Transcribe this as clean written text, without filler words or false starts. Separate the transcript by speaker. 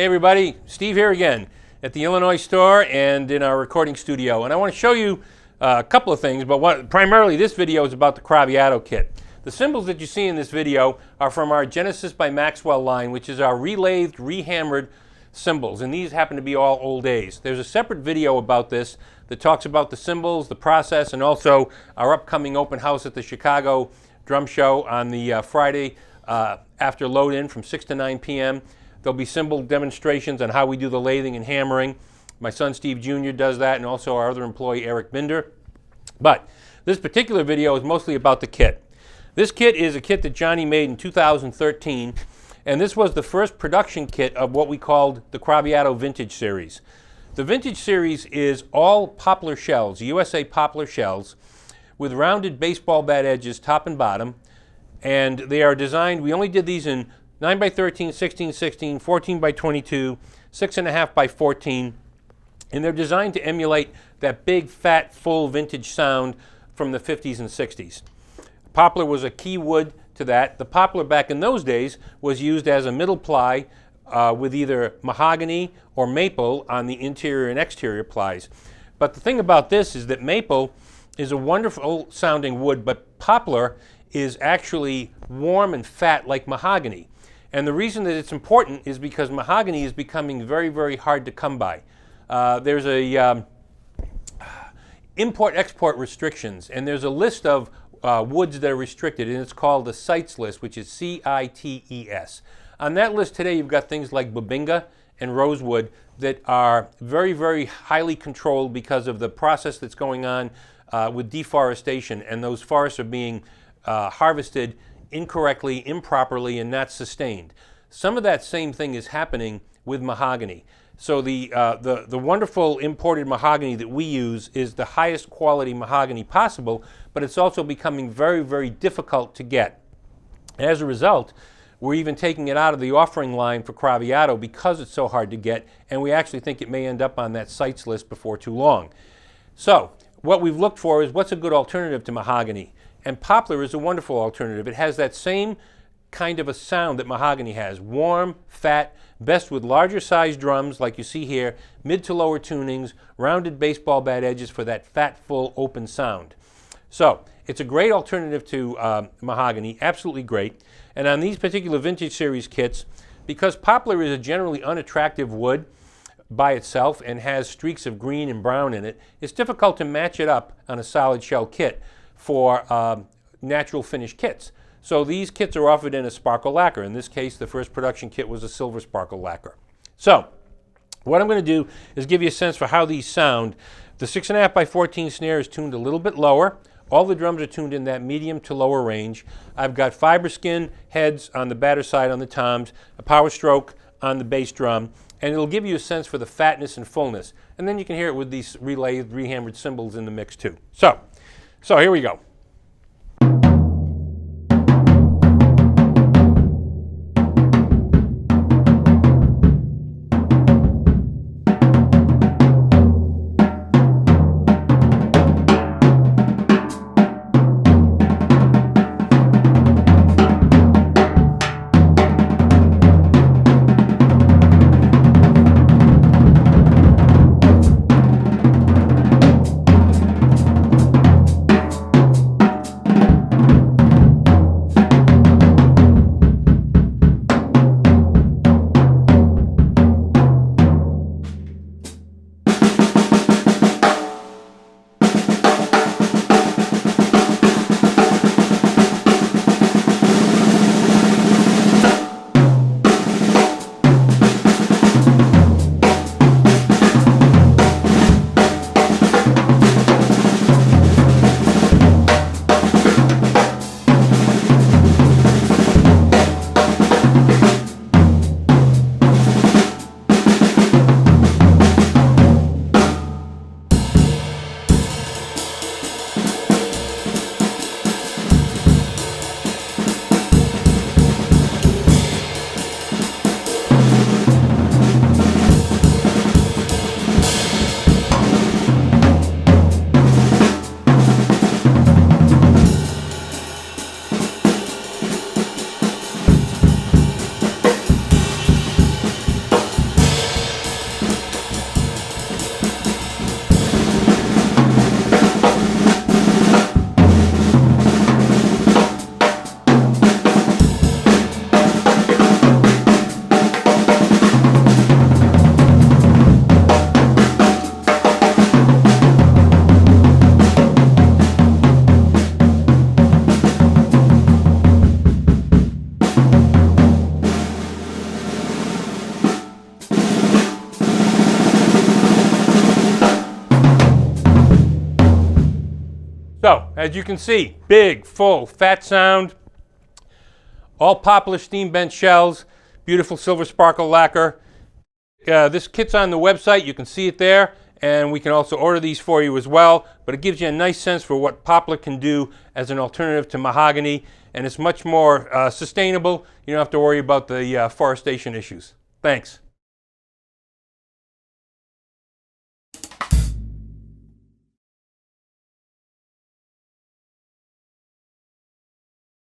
Speaker 1: Hey everybody, Steve here again at the Illinois store and in our recording studio. And I want to show you a couple of things, but primarily this video is about the Craviotto kit. The symbols that you see in this video are from our Genesis by Maxwell line, which is our relathed, rehammered symbols. And these happen to be all old A's. There's a separate video about this that talks about the symbols, the process, and also our upcoming open house at the Chicago Drum Show on the Friday after load-in from 6 to 9 p.m. There'll be symbol demonstrations on how we do the lathing and hammering. My son Steve Jr. does that, and also our other employee Eric Binder. But this particular video is mostly about the kit. This kit is a kit that Johnny made in 2013, and this was the first production kit of what we called the Craviotto Vintage Series. The Vintage Series is all poplar shells, USA poplar shells, with rounded baseball bat edges top and bottom, and they are designed, we only did these in 9x13, 16x16, 14x22, 6.5x14, and they're designed to emulate that big, fat, full vintage sound from the 50s and 60s. Poplar was a key wood to that. The poplar back in those days was used as a middle ply with either mahogany or maple on the interior and exterior plies. But the thing about this is that maple is a wonderful sounding wood, but poplar is actually warm and fat like mahogany. And the reason that it's important is because mahogany is becoming very, very hard to come by. There's a import-export restrictions, and there's a list of woods that are restricted, and it's called the CITES list, which is C-I-T-E-S. On that list today, you've got things like bubinga and rosewood that are very, very highly controlled because of the process that's going on with deforestation, and those forests are being harvested incorrectly, improperly, and not sustained. Some of that same thing is happening with mahogany. So the wonderful imported mahogany that we use is the highest quality mahogany possible, but it's also becoming very, very difficult to get. As a result, we're even taking it out of the offering line for Craviotto because it's so hard to get, and we actually think it may end up on that CITES list before too long. So what we've looked for is what's a good alternative to mahogany. And poplar is a wonderful alternative. It has that same kind of a sound that mahogany has. Warm, fat, best with larger size drums like you see here, mid to lower tunings, rounded baseball bat edges for that fat, full, open sound. So it's a great alternative to mahogany, absolutely great. And on these particular Vintage Series kits, because poplar is a generally unattractive wood by itself and has streaks of green and brown in it, it's difficult to match it up on a solid shell kit for natural finish kits. So these kits are offered in a sparkle lacquer. In this case, the first production kit was a silver sparkle lacquer. So what I'm going to do is give you a sense for how these sound. The 6.5x14 snare is tuned a little bit lower. All the drums are tuned in that medium to lower range. I've got fiber skin heads on the batter side on the toms, a power stroke on the bass drum, and it'll give you a sense for the fatness and fullness. And then you can hear it with these relathed, rehammered cymbals in the mix too. So here we go. So, as you can see, big, full, fat sound, all Poplar steam bent shells, beautiful silver sparkle lacquer. This kit's on the website, you can see it there, and we can also order these for you as well, but it gives you a nice sense for what Poplar can do as an alternative to mahogany, and it's much more sustainable. You don't have to worry about the forestation issues. Thanks.